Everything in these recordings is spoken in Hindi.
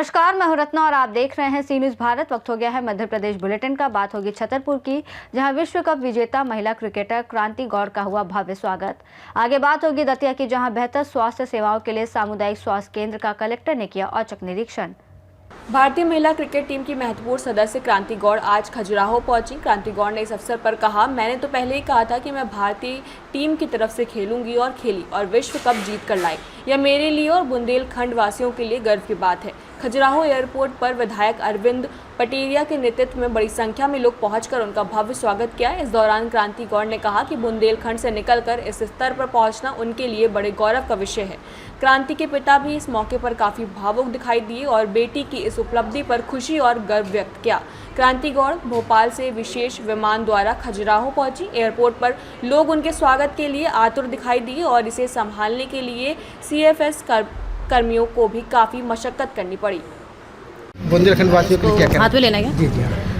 नमस्कार, मैं हूं रत्ना और आप देख रहे हैं सी न्यूज़ भारत। वक्त हो गया है मध्य प्रदेश बुलेटिन का। बात होगी छतरपुर की, जहां विश्व कप विजेता महिला क्रिकेटर क्रांति गौड़ का हुआ भव्य स्वागत। आगे बात होगी दतिया की, जहां बेहतर स्वास्थ्य सेवाओं के लिए सामुदायिक स्वास्थ्य केंद्र का कलेक्टर ने किया औचक निरीक्षण। भारतीय महिला क्रिकेट टीम की महत्वपूर्ण सदस्य क्रांति गौड़ आज खजुराहो पहुंची। क्रांति गौड़ ने इस अवसर पर कहा, मैंने तो पहले ही कहा था कि मैं भारतीय टीम की तरफ से खेलूंगी और खेली और विश्व कप जीत कर लाई। यह मेरे लिए और बुंदेलखंड वासियों के लिए गर्व की बात है। खजुराहो एयरपोर्ट पर विधायक अरविंद पटेरिया के नेतृत्व में बड़ी संख्या में लोग पहुंचकर उनका भव्य स्वागत किया। इस दौरान क्रांति गौड़ ने कहा कि बुंदेलखंड से निकलकर इस स्तर पर पहुंचना उनके लिए बड़े गौरव का विषय है। क्रांति के पिता भी इस मौके पर काफ़ी भावुक दिखाई दिए और बेटी की इस उपलब्धि पर खुशी और गर्व व्यक्त किया। क्रांति गौड़ भोपाल से विशेष विमान द्वारा खजुराहो पहुंची। एयरपोर्ट पर लोग उनके स्वागत के लिए आतुर दिखाई दिए और इसे संभालने के लिए CFS कर्मियों को भी काफ़ी मशक्कत करनी पड़ी। बुंदेलखंड वासियों के लिए क्या कहना? हाथ में लेना है जी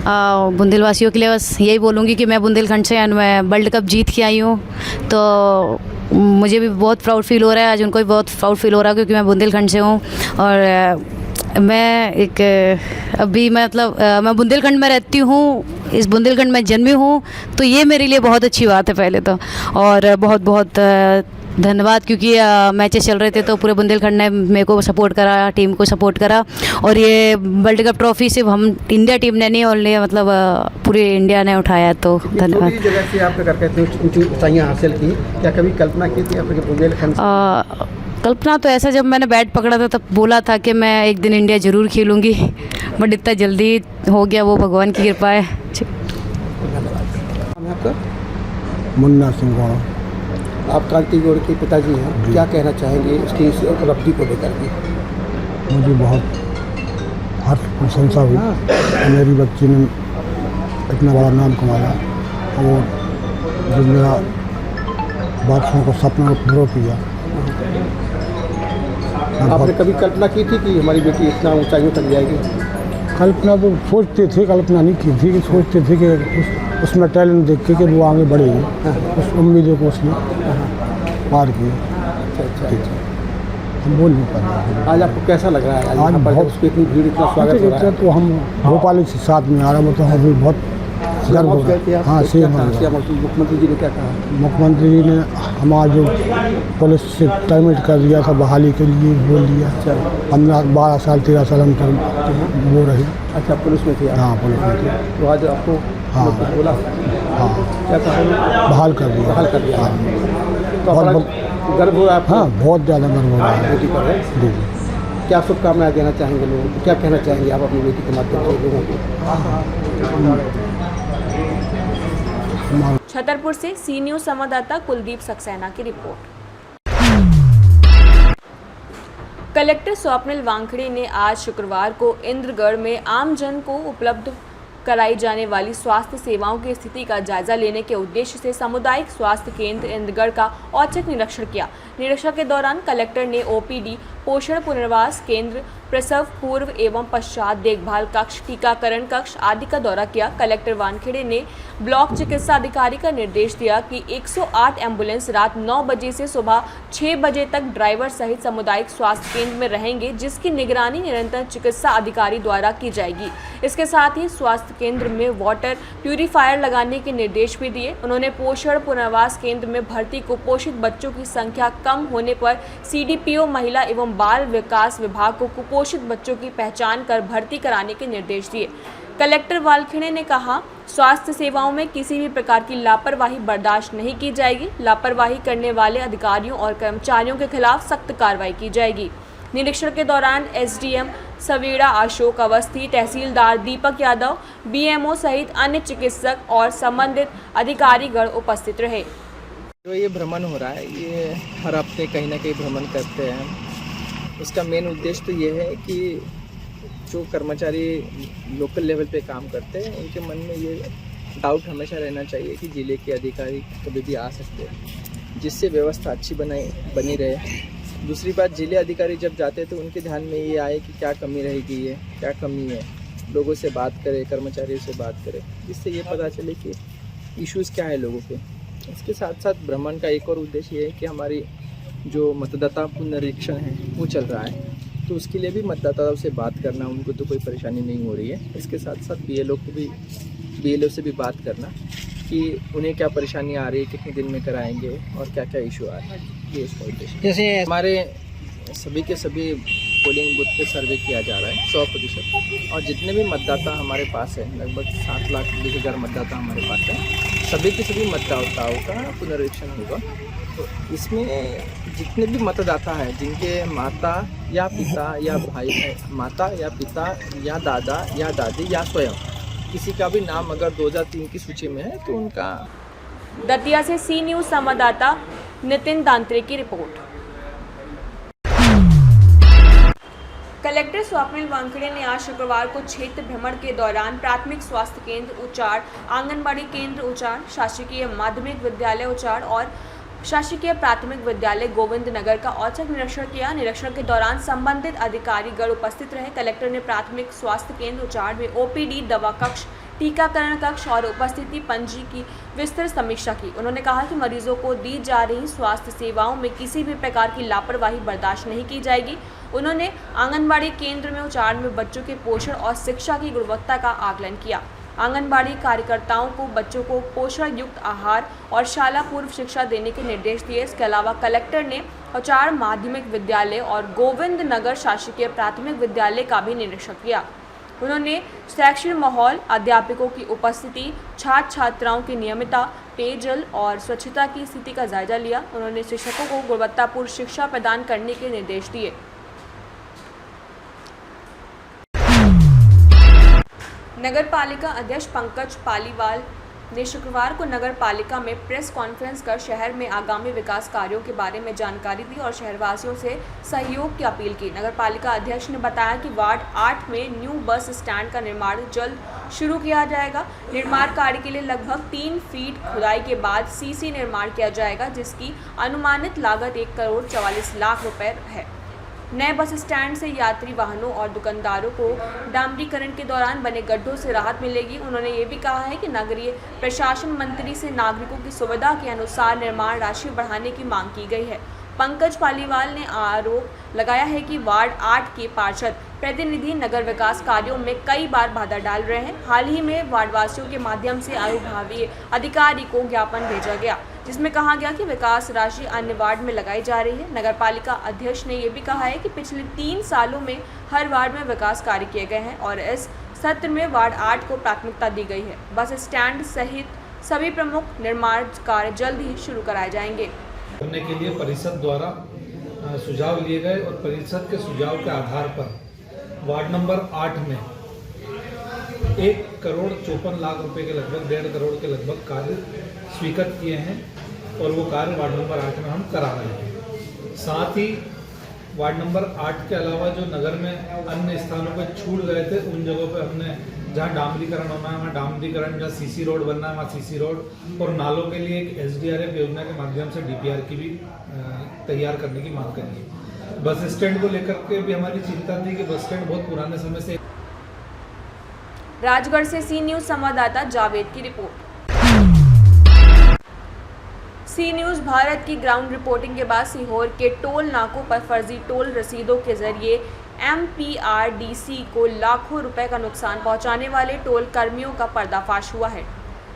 हाँ। बुंदेल वासियों के लिए बस यही बोलूँगी कि मैं बुंदेलखंड से मैं वर्ल्ड कप जीत के आई हूँ, तो मुझे भी बहुत प्राउड फील हो रहा है। आज उनको भी बहुत प्राउड फील हो रहा है क्योंकि मैं बुंदेलखंड से हूँ और मैं एक अभी मैं बुंदेलखंड में रहती हूँ, इस बुंदेलखंड में जन्मी हूँ, तो ये मेरे लिए बहुत अच्छी बात है पहले तो। और बहुत बहुत धन्यवाद, क्योंकि मैचेस चल रहे थे तो पूरे बुंदेलखंड ने मेरे को सपोर्ट करा, टीम को सपोर्ट करा। और ये वर्ल्ड कप ट्रॉफी सिर्फ हम इंडिया टीम ने नहीं और पूरे इंडिया ने उठाया, तो धन्यवाद। छोटी जगह से आपने करके इतनी ऊंची ऊंचाइयां हासिल की, क्या कभी कल्पना की थी आपने बुंदेलखंड? कल्पना तो ऐसा, जब मैंने बैट पकड़ा था तब बोला था कि मैं एक दिन इंडिया ज़रूर खेलूँगी, बट इतना जल्दी हो गया, वो भगवान की कृपा है। आपका? मुन्ना सिंह गौड़। आप क्रांति गौड़ के पिताजी हैं, क्या कहना चाहेंगे इसकी इस उपलब्धि को लेकर के? मुझे बहुत हर्ष प्रशंसा हुई, मेरी बच्ची ने इतना बड़ा नाम कमाया और जो मेरा बादशाहों को सपना पूरा किया। आपने कभी कल्पना की थी कि हमारी बेटी इतना ऊंचाइयों तक जाएगी? कल्पना तो सोचते थे, कल्पना नहीं की थी, कि सोचते थे कि उसमें टैलेंट देख के कि वो आगे बढ़ेगी। उस उम्मीदों को उसने पार किया। अच्छा। हम बोल नहीं पा रहे। आज आपको कैसा लग रहा है? आज बहुत उसकी इतनी भीड़, इतना स्वागत हो रहा है। तो हम भोपाल के साथ में आ रहा, मतलब हमें बहुत गर्व हो रहा है। हाँ, मुख्यमंत्री जी ने क्या कहा? मुख्यमंत्री जी ने हमारा जो पुलिस से टर्मिनेट कर दिया था बहाली के लिए, बोल दिया। 12 साल 13 साल हम वो रहे। अच्छा, पुलिस में थे? हाँ, पुलिस में थे। तो आज आपको बोला? हाँ, क्या कहा? बहाल कर दिया। हाँ। तो बहुत गर्व हो रहा है? हाँ, बहुत ज़्यादा गर्व हो रहा है बेटी पर। जी। क्या शुभकामनाएं देना चाहेंगे लोगों को? क्या कहना चाहेंगे आप अपनी बेटी के माध्यम से लोगों को? छतरपुर से सी न्यूज़ संवाददाता कुलदीप सक्सेना की रिपोर्ट। कलेक्टर स्वप्निल वानखड़े ने आज शुक्रवार को इंद्रगढ़ में आमजन को उपलब्ध कराई जाने वाली स्वास्थ्य सेवाओं की स्थिति का जायजा लेने के उद्देश्य से सामुदायिक स्वास्थ्य केंद्र इंद्रगढ़ का औचक निरीक्षण किया। निरीक्षण के दौरान कलेक्टर ने OPD, पोषण पुनर्वास केंद्र, प्रसव पूर्व एवं पश्चात देखभाल कक्ष, टीकाकरण कक्ष आदि का दौरा किया। कलेक्टर वानखेड़े ने ब्लॉक चिकित्सा अधिकारी का निर्देश दिया कि 108 एम्बुलेंस रात 9 बजे से सुबह 6 बजे तक ड्राइवर सहित सामुदायिक स्वास्थ्य केंद्र में रहेंगे, जिसकी निगरानी निरंतर चिकित्सा अधिकारी द्वारा की जाएगी। इसके साथ ही स्वास्थ्य केंद्र में वाटर प्यूरिफायर लगाने के निर्देश भी दिए। उन्होंने पोषण पुनर्वास केंद्र में भर्ती कुपोषित बच्चों की संख्या कम होने पर CDPO महिला एवं बाल विकास विभाग को कुपोषित बच्चों की पहचान कर भर्ती कराने के निर्देश दिए। कलेक्टर वानखेड़े ने कहा, स्वास्थ्य सेवाओं में किसी भी प्रकार की लापरवाही बर्दाश्त नहीं की जाएगी। लापरवाही करने वाले अधिकारियों और कर्मचारियों के खिलाफ सख्त कार्रवाई की जाएगी। निरीक्षण के दौरान SDM सवेड़ा अशोक अवस्थी, तहसीलदार दीपक यादव, BMO सहित अन्य चिकित्सक और संबंधित अधिकारीगण उपस्थित रहे। जो ये भ्रमण हो रहा है, ये हर हफ्ते कहीं ना कहीं भ्रमण करते हैं। उसका मेन उद्देश्य तो ये है कि जो कर्मचारी लोकल लेवल पे काम करते हैं, उनके मन में ये डाउट हमेशा रहना चाहिए कि जिले के अधिकारी कभी भी आ सकते हैं, जिससे व्यवस्था अच्छी बनी रहे। दूसरी बात, जिले अधिकारी जब जाते हैं तो उनके ध्यान में ये आए कि क्या कमी रह गई है, क्या कमी है, लोगों से बात करें, कर्मचारियों से बात करें, जिससे ये पता चले कि इश्यूज़ क्या है लोगों के। इसके साथ साथ भ्रमण का एक और उद्देश्य ये है कि हमारी जो मतदाता पुनरीक्षण है वो चल रहा है, तो उसके लिए भी मतदाताओं से बात करना, उनको तो कोई परेशानी नहीं हो रही है। इसके साथ साथ BLO से भी बात करना कि उन्हें क्या परेशानी आ रही है, कितने दिन में कराएंगे और क्या क्या इशू आ रहा है, ये उसका उद्देश्य। जैसे हमारे सभी के सभी पोलिंग बूथ पे सर्वे किया जा रहा है 100%, और जितने भी मतदाता हमारे पास है, लगभग 7,20,000 मतदाता हमारे पास है, सभी के सभी मतदाताओं का पुनरीक्षण होगा। तो इसमें जितने भी मतदाता हैं जिनके माता या पिता या भाई है, माता या पिता या दादा या दादी या स्वयं किसी का भी नाम अगर 2003 की सूची में है तो उनका। दतिया से सी न्यूज़ संवाददाता नितिन दांत्रे की रिपोर्ट। कलेक्टर स्वप्निल वानखेड़े ने आज शुक्रवार को क्षेत्र भ्रमण के दौरान प्राथमिक स्वास्थ्य केंद्र उचाड़, आंगनबाड़ी केंद्र उचाड़, शासकीय माध्यमिक विद्यालय उचाड़ और शासकीय प्राथमिक विद्यालय गोविंद नगर का औचक निरीक्षण किया। निरीक्षण के दौरान संबंधित अधिकारीगण उपस्थित रहे। कलेक्टर ने प्राथमिक स्वास्थ्य केंद्र उचाड़ में OPD, दवा कक्ष, टीकाकरण कक्ष और उपस्थिति पंजी की विस्तृत समीक्षा की। उन्होंने कहा कि मरीजों को दी जा रही स्वास्थ्य सेवाओं में किसी भी प्रकार की लापरवाही बर्दाश्त नहीं की जाएगी। उन्होंने आंगनबाड़ी केंद्र में उचाड़ में बच्चों के पोषण और शिक्षा की गुणवत्ता का आकलन किया। आंगनबाड़ी कार्यकर्ताओं को बच्चों को पोषण युक्त आहार और शाला पूर्व शिक्षा देने के निर्देश दिए। इसके अलावा कलेक्टर ने उचाड़ माध्यमिक विद्यालय और गोविंद नगर शासकीय प्राथमिक विद्यालय का भी निरीक्षण किया। उन्होंने शैक्षणिक माहौल, अध्यापकों की उपस्थिति, छात्र छात्राओं की नियमितता, पेयजल और स्वच्छता की स्थिति का जायजा लिया। उन्होंने शिक्षकों को गुणवत्तापूर्ण शिक्षा प्रदान करने के निर्देश दिए। नगर पालिका अध्यक्ष पंकज पालीवाल ने शुक्रवार को नगर पालिका में प्रेस कॉन्फ्रेंस कर शहर में आगामी विकास कार्यों के बारे में जानकारी दी और शहरवासियों से सहयोग की अपील की। नगर पालिका अध्यक्ष ने बताया कि वार्ड 8 में न्यू बस स्टैंड का निर्माण जल्द शुरू किया जाएगा। निर्माण कार्य के लिए लगभग 3 फीट खुदाई के बाद CC निर्माण किया जाएगा, जिसकी अनुमानित लागत 1,44 लाख रुपए है। नए बस स्टैंड से यात्री वाहनों और दुकानदारों को डामरीकरण के दौरान बने गड्ढों से राहत मिलेगी। उन्होंने ये भी कहा है कि नगरीय प्रशासन मंत्री से नागरिकों की सुविधा के अनुसार निर्माण राशि बढ़ाने की मांग की गई है। पंकज पालीवाल ने आरोप लगाया है कि वार्ड 8 के पार्षद प्रतिनिधि नगर विकास कार्यों में कई बार बाधा डाल रहे हैं। हाल ही में वार्डवासियों के माध्यम से अनुविभागीय अधिकारी को ज्ञापन भेजा गया, जिसमें कहा गया कि विकास राशि अन्य वार्ड में लगाई जा रही है। नगर पालिका अध्यक्ष ने यह भी कहा है कि पिछले 3 सालों में हर वार्ड में विकास कार्य किए गए हैं और इस सत्र में वार्ड 8 को प्राथमिकता दी गई है। बस स्टैंड सहित सभी प्रमुख निर्माण कार्य जल्द ही शुरू कराए जाएंगे। करने के लिए परिषद द्वारा सुझाव लिए गए और परिषद के सुझाव के आधार पर वार्ड नंबर 8 में 1,54,00,000 रुपए के लगभग 1.5 करोड़ के लगभग कार्य स्वीकृत किए हैं और वो कार्य वार्ड नंबर 8 में हम करा रहे हैं। साथ ही वार्ड नंबर 8 के अलावा जो नगर में अन्य स्थानों पर छूट गए थे, उन जगहों पर हमने जहाँ डामरीकरण होना है वहाँ डामरीकरण, जहाँ CC रोड बनना है वहाँ CC रोड, और नालों के लिए एक SDRF योजना के माध्यम से DPR की भी तैयार करने की मांग करी है। बस स्टैंड को लेकर के भी हमारी चिंता थी कि बस स्टैंड बहुत पुराने समय से। राजगढ़ से सी न्यूज़ संवाददाता जावेद की रिपोर्ट। सी न्यूज़ भारत की ग्राउंड रिपोर्टिंग के बाद सीहोर के टोल नाकों पर फर्जी टोल रसीदों के जरिए MPRDC को लाखों रुपए का नुकसान पहुंचाने वाले टोल कर्मियों का पर्दाफाश हुआ है।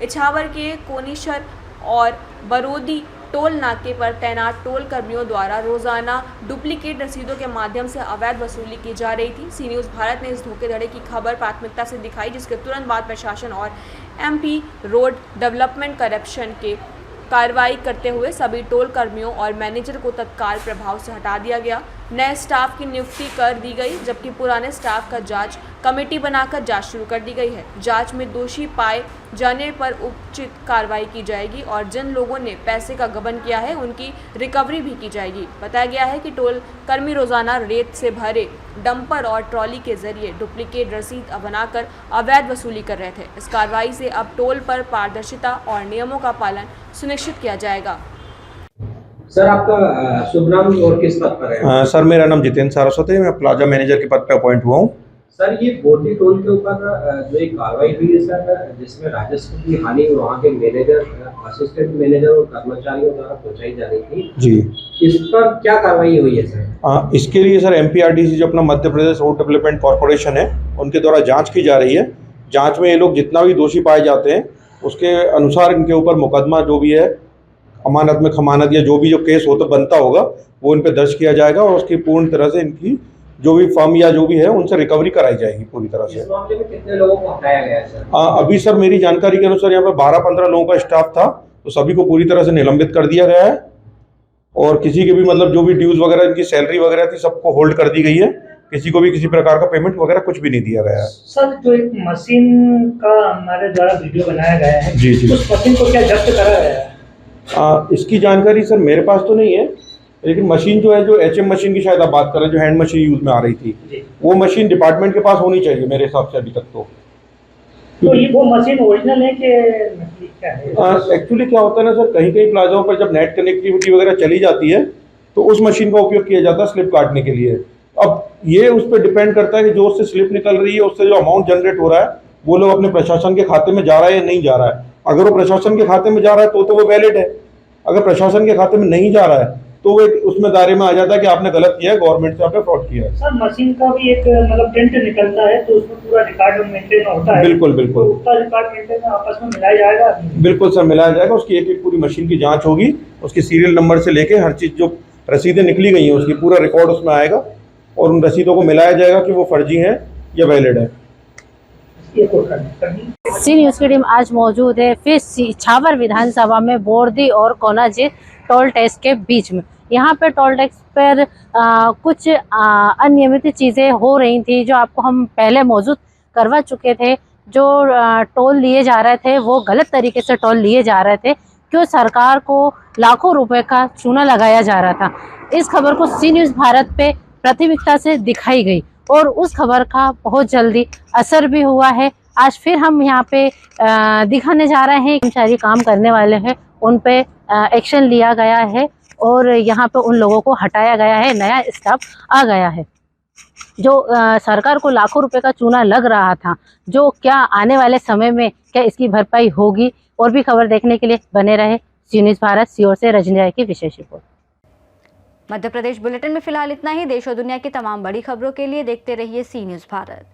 इछावर के कोनीशर और बरोदी टोल नाके पर तैनात टोल कर्मियों द्वारा रोजाना डुप्लीकेट रसीदों के माध्यम से अवैध वसूली की जा रही थी। सी न्यूज़ भारत ने इस धोखाधड़ी की खबर प्राथमिकता से दिखाई, जिसके तुरंत बाद प्रशासन और MP रोड डेवलपमेंट करप्शन के कार्रवाई करते हुए सभी टोल कर्मियों और मैनेजर को तत्काल प्रभाव से हटा दिया गया। नए स्टाफ की नियुक्ति कर दी गई, जबकि पुराने स्टाफ का जांच कमेटी बनाकर जांच शुरू कर दी गई है। जांच में दोषी पाए जाने पर उचित कार्रवाई की जाएगी और जिन लोगों ने पैसे का गबन किया है उनकी रिकवरी भी की जाएगी। बताया गया है कि टोल कर्मी रोजाना रेत से भरे डंपर और ट्रॉली के जरिए डुप्लीकेट रसीद बनाकर अवैध वसूली कर रहे थे। इस कार्रवाई से अब टोल पर पारदर्शिता और नियमों का पालन सुनिश्चित किया जाएगा। सर, आपका शुभ नाम और किस पद पर है? सर, मेरा नाम जितेंद्र सारस्वत है। मैं प्लाजा मैनेजर के पद पर अपॉइंट हुआ हूँ। सर ये बोटी टोल के ऊपर जो एक कार्रवाई हुई है सर, जिसमें राजस्व की हानि वहाँ के मैनेजर, असिस्टेंट मैनेजर और कर्मचारियों द्वारा पहुंचाई जा रही थी जी, इस पर क्या कार्रवाई हुई है सर? इसके लिए सर MPRDC जो अपना Madhya Pradesh road development corporation है उनके द्वारा जांच की जा रही है। जांच में ये लोग जितना भी दोषी पाए जाते हैं उसके अनुसार इनके ऊपर मुकदमा जो भी है, अमानत में खमानत या जो भी जो केस होता बनता होगा वो इन पर दर्ज किया जाएगा और उसकी पूर्ण तरह से इनकी जो भी फर्म या जो भी है उनसे रिकवरी कराई जाएगी पूरी तरह से। इस मामले में कितने लोगों को हटाया गया है सर? अभी सर मेरी जानकारी के अनुसार यहाँ पे 12-15 लोगों का स्टाफ था, तो सभी को पूरी तरह से निलंबित कर दिया गया है और किसी के भी मतलब जो भी ड्यूज वगैरह इनकी सैलरी वगैरह थी सबको होल्ड कर दी गई है। किसी को भी किसी प्रकार का पेमेंट वगैरह कुछ भी नहीं दिया गया है। सर जो एक मशीन का हमारे द्वारा वीडियो बनाया गया है, जी जी, उस मशीन को क्या जब्त करा गया है? इसकी जानकारी सर मेरे पास तो नहीं है, लेकिन मशीन जो है जो HM मशीन की शायद आप बात कर रहे हैं, जो हैंड मशीन यूज में आ रही थी, वो मशीन डिपार्टमेंट के पास होनी चाहिए मेरे हिसाब से अभी तक तो ये वो मशीन ओरिजिनल है कि नकली क्या है? एक्चुअली क्या होता है ना सर, कहीं कहीं प्लाजाओं पर जब नेट कनेक्टिविटी वगैरह चली जाती है तो उस मशीन का उपयोग किया जाता है स्लिप काटने के लिए। अब ये उस पर डिपेंड करता है कि जो उससे स्लिप निकल रही है उससे जो अमाउंट जनरेट हो रहा है वो लोग अपने प्रशासन के खाते में जा रहा है या नहीं जा रहा है। अगर वो प्रशासन के खाते में जा रहा है तो वो वैलिड है, अगर प्रशासन के खाते में नहीं जा रहा है तो वो उसमें दायरे में आ जाता है कि आपने गलत किया है, गवर्नमेंट से आपने फ्रॉड किया है। सर मशीन का भी एक मतलब प्रिंट निकलता है तो उसमें पूरा रिकॉर्ड मेंटेन होता है। बिल्कुल बिल्कुल, तो उसका रिकॉर्ड मेंटेन आपस में मिलाया जाएगा? बिल्कुल सर मिलाया जाएगा। उसकी एक एक पूरी मशीन की जांच होगी, उसकी सीरियल नंबर से लेके हर चीज़ जो रसीदें निकली गई हैं उसकी पूरा रिकॉर्ड उसमें आएगा और उन रसीदों को मिलाया जाएगा कि वो फर्जी हैं या वैलिड है। सी न्यूज़ की टीम आज मौजूद है फिर छावर विधानसभा में बोर्दी और कोनाजी टोल टैक्स के बीच में। यहाँ पे टोल टैक्स पर कुछ अनियमित चीज़ें हो रही थी जो आपको हम पहले मौजूद करवा चुके थे। जो टोल लिए जा रहे थे वो गलत तरीके से टोल लिए जा रहे थे, क्यों सरकार को लाखों रुपए का चूना लगाया जा रहा था। इस खबर को सी न्यूज़ भारत पे प्राथमिकता से दिखाई गई और उस खबर का बहुत जल्दी असर भी हुआ है। आज फिर हम यहाँ पे दिखाने जा रहे हैं, कर्मचारी काम करने वाले हैं उन पे एक्शन लिया गया है और यहाँ पे उन लोगों को हटाया गया है, नया स्टाफ आ गया है। जो सरकार को लाखों रुपए का चूना लग रहा था, जो क्या आने वाले समय में क्या इसकी भरपाई होगी। और भी खबर देखने के लिए बने रहे सी न्यूज़ भारत। सीओर से रजनी राय की विशेष रिपोर्ट। मध्य प्रदेश बुलेटिन में फिलहाल इतना ही। देश और दुनिया की तमाम बड़ी खबरों के लिए देखते रहिए सी न्यूज़ भारत।